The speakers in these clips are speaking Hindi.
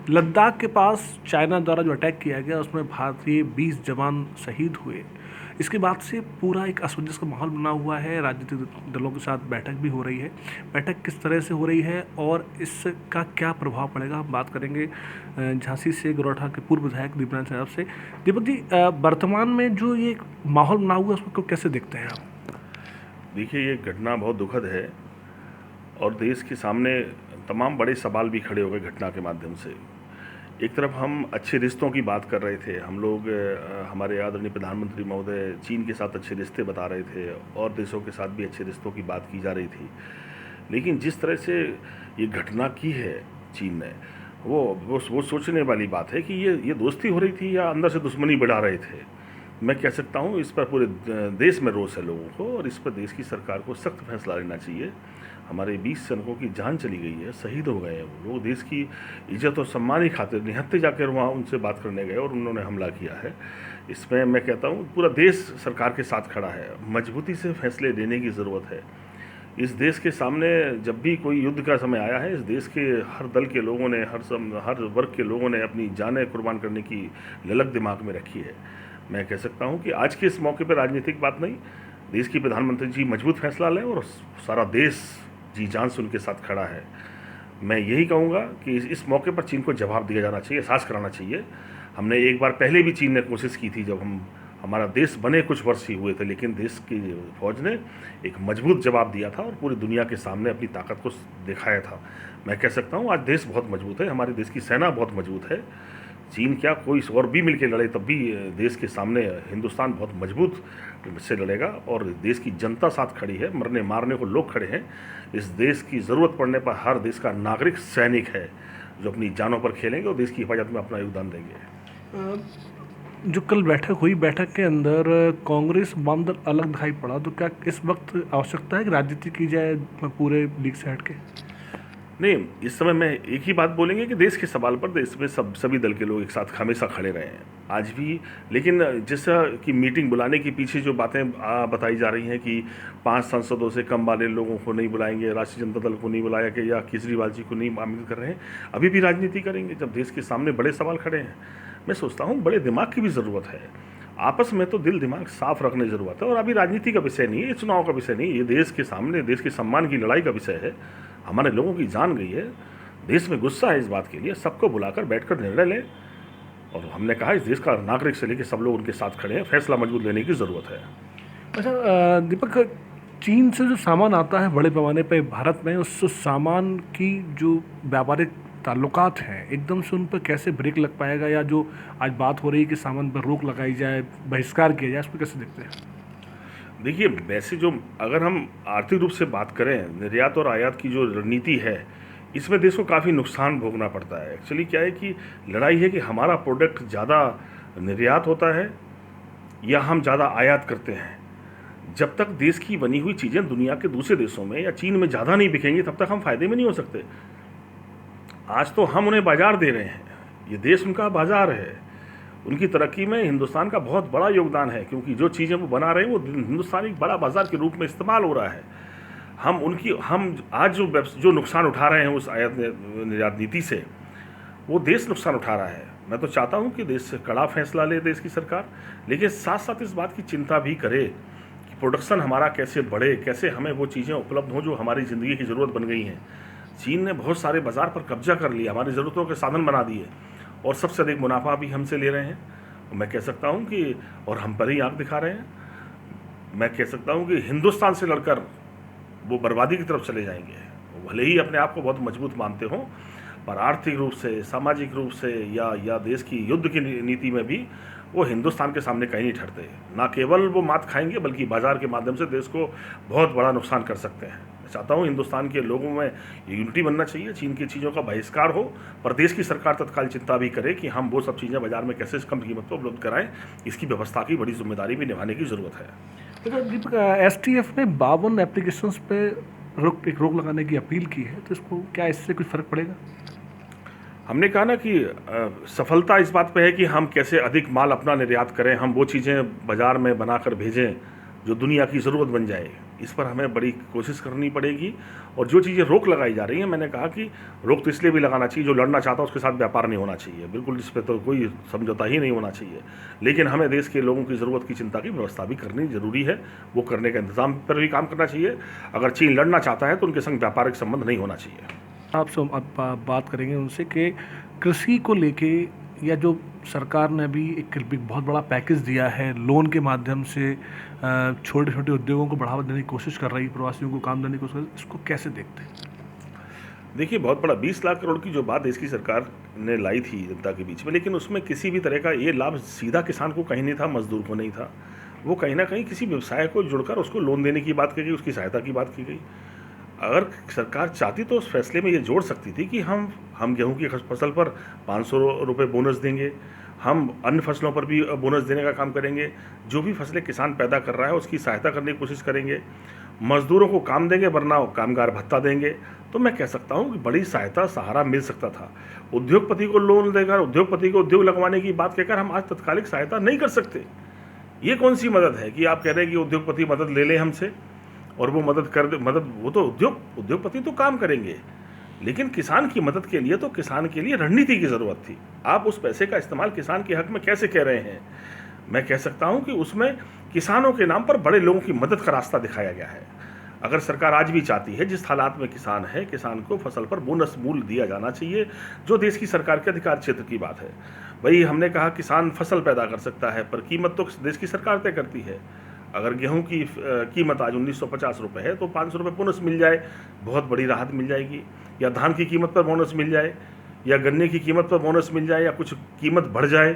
लद्दाख के पास चाइना द्वारा जो अटैक किया गया उसमें भारतीय 20 जवान शहीद हुए। इसके बाद से पूरा एक असमंजस का माहौल बना हुआ है। राजनीतिक दलों के साथ बैठक भी हो रही है। बैठक किस तरह से हो रही है और इसका क्या प्रभाव पड़ेगा, हम बात करेंगे झांसी से गौरौठा के पूर्व विधायक दीपनारायण साहब से। दीपक जी, वर्तमान में जो ये माहौल बना हुआ है उसको कैसे देखते हैं आप? देखिए, ये घटना बहुत दुखद है और देश के सामने तमाम बड़े सवाल भी खड़े हो गए घटना के माध्यम से। एक तरफ हम अच्छे रिश्तों की बात कर रहे थे, हम लोग हमारे आदरणीय प्रधानमंत्री महोदय चीन के साथ अच्छे रिश्ते बता रहे थे और देशों के साथ भी अच्छे रिश्तों की बात की जा रही थी। लेकिन जिस तरह से ये घटना की है चीन ने, वो सोचने वाली बात है कि ये दोस्ती हो रही थी या अंदर से दुश्मनी बढ़ा रहे थे। मैं कह सकता हूँ इस पर पूरे देश में रोष है लोगों को और इस पर देश की सरकार को सख्त फैसला लेना चाहिए। हमारे 20 सैनिकों की जान चली गई है, शहीद हो गए हैं वो लोग, देश की इज्जत और सम्मान ही खातिर निहत्थे जाकर वहाँ उनसे बात करने गए और उन्होंने हमला किया है। इसमें मैं कहता हूँ पूरा देश सरकार के साथ खड़ा है। मजबूती से फैसले लेने की ज़रूरत है। इस देश के सामने जब भी कोई युद्ध का समय आया है, इस देश के हर दल के लोगों ने, हर वर्ग के लोगों ने अपनी जानें कुर्बान करने की ललक दिमाग में रखी है। मैं कह सकता हूँ कि आज के इस मौके पर राजनीतिक बात नहीं, देश की प्रधानमंत्री जी मजबूत फैसला लें और सारा देश जी जान से उनके साथ खड़ा है। मैं यही कहूँगा कि इस मौके पर चीन को जवाब दिया जाना चाहिए, एहसास कराना चाहिए। हमने एक बार पहले भी चीन ने कोशिश की थी, जब हमारा देश बने कुछ वर्ष ही हुए थे, लेकिन देश की फौज ने एक मजबूत जवाब दिया था और पूरी दुनिया के सामने अपनी ताकत को दिखाया था। मैं कह सकता हूँ आज देश बहुत मजबूत है, हमारे देश की सेना बहुत मजबूत है। चीन क्या, कोई और भी मिलकर लड़े तब भी देश के सामने हिंदुस्तान बहुत मजबूत से लड़ेगा और देश की जनता साथ खड़ी है, मरने मारने को लोग खड़े हैं। इस देश की ज़रूरत पड़ने पर हर देश का नागरिक सैनिक है जो अपनी जानों पर खेलेंगे और देश की हिफाजत में अपना योगदान देंगे। जो कल बैठक हुई, बैठक के अंदर कांग्रेस वाम दल अलग दिखाई पड़ा, तो क्या इस वक्त आवश्यकता है कि राजनीति की जाए पूरे लीग से हट के? नहीं, इस समय मैं एक ही बात बोलेंगे कि देश के सवाल पर देश में सभी दल के लोग एक साथ हमेशा खड़े रहे हैं आज भी। लेकिन जैसा कि मीटिंग बुलाने के पीछे जो बातें बताई जा रही हैं कि 5 सांसदों से कम वाले लोगों को नहीं बुलाएंगे, राष्ट्रीय जनता दल को नहीं बुलाया कि या केजरीवाल जी को नहीं आमंत्रित कर रहे हैं, अभी भी राजनीति करेंगे जब देश के सामने बड़े सवाल खड़े हैं। मैं सोचता हूँ बड़े दिमाग की भी ज़रूरत है। आपस में तो दिल दिमाग साफ रखने की ज़रूरत है और अभी राजनीति का विषय नहीं है, ये चुनाव का विषय नहीं है, ये देश के सामने देश के सम्मान की लड़ाई का विषय है। हमारे लोगों की जान गई है, देश में गुस्सा है इस बात के लिए, सबको बुलाकर बैठकर निर्णय लें। और हमने कहा इस देश का नागरिक से लेकर सब लोग उनके साथ खड़े हैं, फैसला मजबूत लेने की ज़रूरत है। अच्छा दीपक, चीन से जो सामान आता है बड़े पैमाने पे भारत में, उस सामान की जो व्यापारिक ताल्लुकात हैं एकदम से उन पर कैसे ब्रेक लग पाएगा, या जो आज बात हो रही है कि सामान पर रोक लगाई जाए, बहिष्कार किया जाए, उसको कैसे देखते हैं? देखिए, वैसे जो अगर हम आर्थिक रूप से बात करें, निर्यात और आयात की जो रणनीति है, इसमें देश को काफ़ी नुकसान भोगना पड़ता है। एक्चुअली क्या है कि लड़ाई है कि हमारा प्रोडक्ट ज़्यादा निर्यात होता है या हम ज़्यादा आयात करते हैं। जब तक देश की बनी हुई चीज़ें दुनिया के दूसरे देशों में या चीन में ज़्यादा नहीं बिकेंगी, तब तक हम फ़ायदे में नहीं हो सकते। आज तो हम उन्हें बाज़ार दे रहे हैं, ये देश उनका बाज़ार है। उनकी तरक्की में हिंदुस्तान का बहुत बड़ा योगदान है, क्योंकि जो चीज़ें वो बना रहे हैं वो हिंदुस्तान एक बड़ा बाज़ार के रूप में इस्तेमाल हो रहा है। हम आज जो नुकसान उठा रहे हैं उस आयात निर्यात नीति से, वो देश नुकसान उठा रहा है। मैं तो चाहता हूँ कि देश से कड़ा फैसला ले देश की सरकार, लेकिन साथ साथ इस बात की चिंता भी करे कि प्रोडक्शन हमारा कैसे बढ़े, कैसे हमें वो चीज़ें उपलब्ध हों जो हमारी ज़िंदगी की ज़रूरत बन गई हैं। चीन ने बहुत सारे बाज़ार पर कब्जा कर लिया, हमारी ज़रूरतों के साधन बना दिए और सबसे अधिक मुनाफा भी हमसे ले रहे हैं। मैं कह सकता हूं कि और हम पर ही आंख दिखा रहे हैं। मैं कह सकता हूं कि हिंदुस्तान से लड़कर वो बर्बादी की तरफ चले जाएंगे। भले ही अपने आप को बहुत मजबूत मानते हों, पर आर्थिक रूप से, सामाजिक रूप से या देश की युद्ध की नीति में भी वो हिंदुस्तान के सामने कहीं नहीं ठहरते। ना केवल वो मात खाएंगे बल्कि बाजार के माध्यम से देश को बहुत बड़ा नुकसान कर सकते हैं। मैं चाहता हूँ हिंदुस्तान के लोगों में यूनिटी बनना चाहिए, चीन की चीज़ों का बहिष्कार हो, पर देश की सरकार तत्काल चिंता भी करे कि हम वो सब चीज़ें बाजार में कैसे कम कीमत पर उपलब्ध कराएं। इसकी व्यवस्था की बड़ी जिम्मेदारी भी निभाने की ज़रूरत है। तो दीपक, STF ने 52 एप्लीकेशंस पे रोक लगाने की अपील की है, तो इसको क्या इससे कुछ फ़र्क पड़ेगा? हमने कहा ना कि सफलता इस बात पे है कि हम कैसे अधिक माल अपना निर्यात करें, हम वो चीज़ें बाज़ार में बनाकर भेजें जो दुनिया की ज़रूरत बन जाए, इस पर हमें बड़ी कोशिश करनी पड़ेगी। और जो चीज़ें रोक लगाई जा रही हैं, मैंने कहा कि रोक तो इसलिए भी लगाना चाहिए, जो लड़ना चाहता है उसके साथ व्यापार नहीं होना चाहिए, बिल्कुल इस पर तो कोई समझौता ही नहीं होना चाहिए। लेकिन हमें देश के लोगों की ज़रूरत की चिंता की व्यवस्था भी करनी ज़रूरी है, वो करने का इंतज़ाम पर भी काम करना चाहिए। अगर चीन लड़ना चाहता है तो उनके संग व्यापारिक संबंध नहीं होना चाहिए। आपसे हम अब बात करेंगे उनसे कि कृषि को लेके या जो सरकार ने अभी एक बहुत बड़ा पैकेज दिया है लोन के माध्यम से छोटे छोटे उद्योगों को बढ़ावा देने की कोशिश कर रही है, प्रवासियों को काम देने की कोशिश कर रही है, इसको कैसे देखते हैं? देखिए, बहुत बड़ा 20 लाख करोड़ की जो बात देश की सरकार ने लाई थी जनता के बीच में, लेकिन उसमें किसी भी तरह का ये लाभ सीधा किसान को कहीं नहीं था, मजदूर को नहीं था। वो कहीं ना कहीं किसी व्यवसाय को जुड़कर उसको लोन देने की बात की गई, उसकी सहायता की बात की गई। अगर सरकार चाहती तो उस फैसले में ये जोड़ सकती थी कि हम गेहूं की फसल पर 500 रुपये बोनस देंगे, हम अन्य फसलों पर भी बोनस देने का काम करेंगे, जो भी फसलें किसान पैदा कर रहा है उसकी सहायता करने की कोशिश करेंगे, मजदूरों को काम देंगे वरना कामगार भत्ता देंगे। तो मैं कह सकता हूँ कि बड़ी सहायता सहारा मिल सकता था। उद्योगपति को लोन देकर, उद्योगपति को उद्योग लगवाने की बात कहकर हम आज तत्कालिक सहायता नहीं कर सकते। ये कौन सी मदद है कि आप कह रहे हैं कि उद्योगपति मदद ले ले हमसे और वो मदद कर दे। मदद वो तो उद्योगपति तो काम करेंगे, लेकिन किसान की मदद के लिए तो किसान के लिए रणनीति की ज़रूरत थी। आप उस पैसे का इस्तेमाल किसान के हक में कैसे कह रहे हैं? मैं कह सकता हूं कि उसमें किसानों के नाम पर बड़े लोगों की मदद का रास्ता दिखाया गया है। अगर सरकार आज भी चाहती है, जिस हालात में किसान है, किसान को फसल पर बोनस मूल्य दिया जाना चाहिए, जो देश की सरकार के अधिकार क्षेत्र की बात है। भाई, हमने कहा किसान फसल पैदा कर सकता है, पर कीमत तो देश की सरकार तय करती है। अगर गेहूं की कीमत आज 1950 रुपये है तो 500 रुपये बोनस मिल जाए, बहुत बड़ी राहत मिल जाएगी। या धान की कीमत पर बोनस मिल जाए, या गन्ने की कीमत पर बोनस मिल जाए, या कुछ कीमत बढ़ जाए,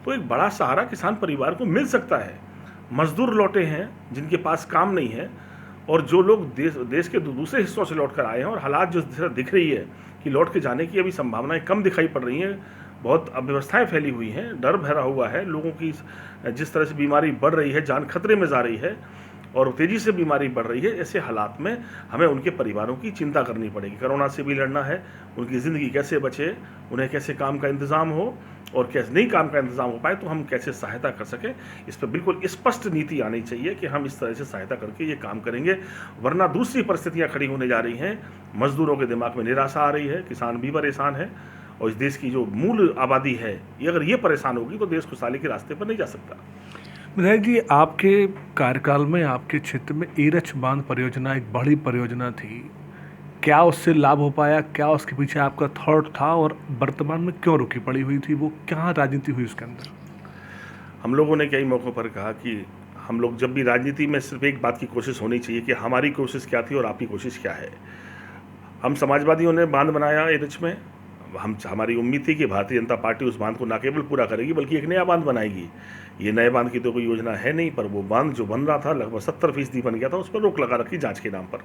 तो एक बड़ा सहारा किसान परिवार को मिल सकता है। मजदूर लौटे हैं जिनके पास काम नहीं है, और जो लोग देश के दूसरे हिस्सों से लौट कर आए हैं, और हालात जिस तरह दिख रही है कि लौट के जाने की अभी संभावनाएं कम दिखाई पड़ रही हैं, बहुत अव्यवस्थाएं फैली हुई हैं, डर भरा हुआ है लोगों की। जिस तरह से बीमारी बढ़ रही है, जान खतरे में जा रही है और तेज़ी से बीमारी बढ़ रही है, ऐसे हालात में हमें उनके परिवारों की चिंता करनी पड़ेगी। कोरोना से भी लड़ना है, उनकी ज़िंदगी कैसे बचे, उन्हें कैसे काम का इंतज़ाम हो, और कैसे नहीं काम का इंतज़ाम हो पाए तो हम कैसे सहायता कर सकें, इस पर बिल्कुल स्पष्ट नीति आनी चाहिए कि हम इस तरह से सहायता करके ये काम करेंगे। वरना दूसरी परिस्थितियाँ खड़ी होने जा रही हैं, मजदूरों के दिमाग में निराशा आ रही है, किसान भी परेशान है, और इस देश की जो मूल आबादी है, ये अगर ये परेशान होगी तो देश खुशहाली के रास्ते पर नहीं जा सकता। विधायक जी, आपके कार्यकाल में आपके क्षेत्र में एरच बांध परियोजना एक बड़ी परियोजना थी, क्या उससे लाभ हो पाया? क्या उसके पीछे आपका थॉट था, और वर्तमान में क्यों रुकी पड़ी हुई थी? वो क्या राजनीति हुई उसके अंदर? हम लोगों ने कई मौक़ों पर कहा कि हम लोग जब भी राजनीति में सिर्फ एक बात की कोशिश होनी चाहिए कि हमारी कोशिश क्या थी और आपकी कोशिश क्या है। हम समाजवादियों ने बांध बनाया एरच में, हमारी उम्मीद थी कि भारतीय जनता पार्टी उस बांध को न केवल पूरा करेगी बल्कि एक नया बांध बनाएगी। ये नए बांध की तो कोई योजना है नहीं, पर वो बांध जो बन रहा था लगभग 70% बन गया था, उस पर रोक लगा रखी जांच के नाम पर।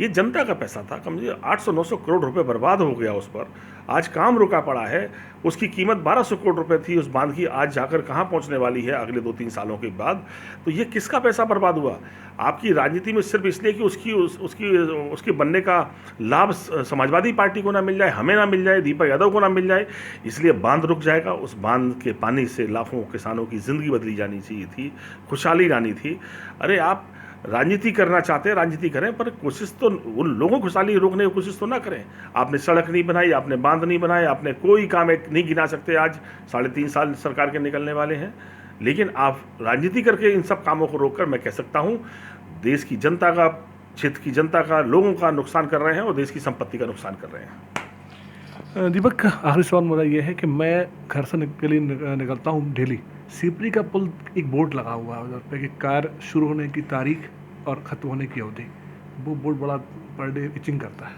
ये जनता का पैसा था, कम से 800-900 करोड़ रुपए बर्बाद हो गया उस पर। आज काम रुका पड़ा है, उसकी कीमत 1200 करोड़ रुपए थी उस बांध की, आज जाकर कहाँ पहुँचने वाली है अगले 2-3 सालों के बाद। तो ये किसका पैसा बर्बाद हुआ? आपकी राजनीति में सिर्फ इसलिए कि उसके बनने का लाभ समाजवादी पार्टी को ना मिल जाए, हमें ना मिल जाए, दीपक यादव को ना मिल जाए, इसलिए बांध रुक जाएगा। उस बांध के पानी से लाखों किसानों की ज़िंदगी बदली जानी चाहिए थी, खुशहाली लानी थी। अरे, आप राजनीति करना चाहते हैं, राजनीति करें, पर कोशिश तो उन लोगों को खुशहाली रोकने की कोशिश तो ना करें। आपने सड़क नहीं बनाई, आपने बांध नहीं बनाए, आपने कोई काम एक नहीं गिना सकते। आज 3.5 साल सरकार के निकलने वाले हैं, लेकिन आप राजनीति करके इन सब कामों को रोककर, मैं कह सकता हूँ, देश की जनता का, क्षेत्र की जनता का, लोगों का नुकसान कर रहे हैं और देश की संपत्ति का नुकसान कर रहे हैं। दीपक, आखिरी सवाल मेरा ये है कि मैं घर से निकलता हूँ डेली, सिपरी का पुल एक बोर्ड लगा हुआ है उधर पे कि कार शुरू होने की तारीख और ख़त्म होने की अवधि, वो बोर्ड बड़ा पर डे इचिंग करता है।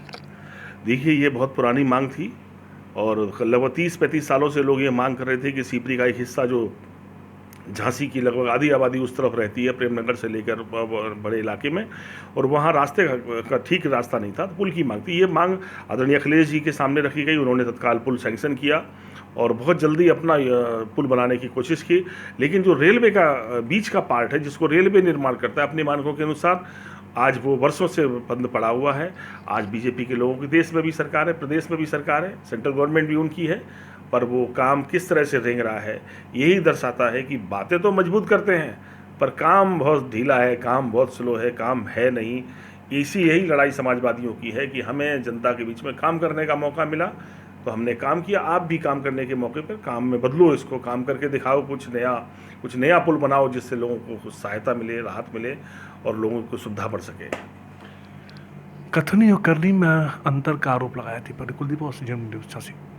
देखिए, ये बहुत पुरानी मांग थी और लगभग 30-35 सालों से लोग ये मांग कर रहे थे कि सिपरी का एक हिस्सा, जो झांसी की लगभग आधी आबादी उस तरफ रहती है, प्रेमनगर से लेकर बड़े इलाके में, और वहाँ रास्ते का ठीक रास्ता नहीं था, तो पुल की मांग थी। ये मांग आदरणीय अखिलेश जी के सामने रखी गई, उन्होंने तत्काल पुल सैंक्शन किया और बहुत जल्दी अपना पुल बनाने की कोशिश की। लेकिन जो रेलवे का बीच का पार्ट है, जिसको रेलवे निर्माण करता है अपनी मानकों के अनुसार, आज वो वर्षों से बंद पड़ा हुआ है। आज बीजेपी के लोगों की देश में भी सरकार है, प्रदेश में भी सरकार है, सेंट्रल गवर्नमेंट भी उनकी है, पर वो काम किस तरह से रेंग रहा है, यही दर्शाता है कि बातें तो मजबूत करते हैं पर काम बहुत ढीला है, काम बहुत स्लो है, काम है नहीं। यही लड़ाई समाजवादियों की है कि हमें जनता के बीच में काम करने का मौका मिला तो हमने काम किया। आप भी काम करने के मौके पर काम में बदलो इसको, काम करके दिखाओ, कुछ नया पुल बनाओ जिससे लोगों को कुछ सहायता मिले, राहत मिले और लोगों को सुविधा बढ़ सके। कथनी और करनी में अंतर का आरोप लगाया थी पर कुलदीप और सीजन न्यूज़ 86।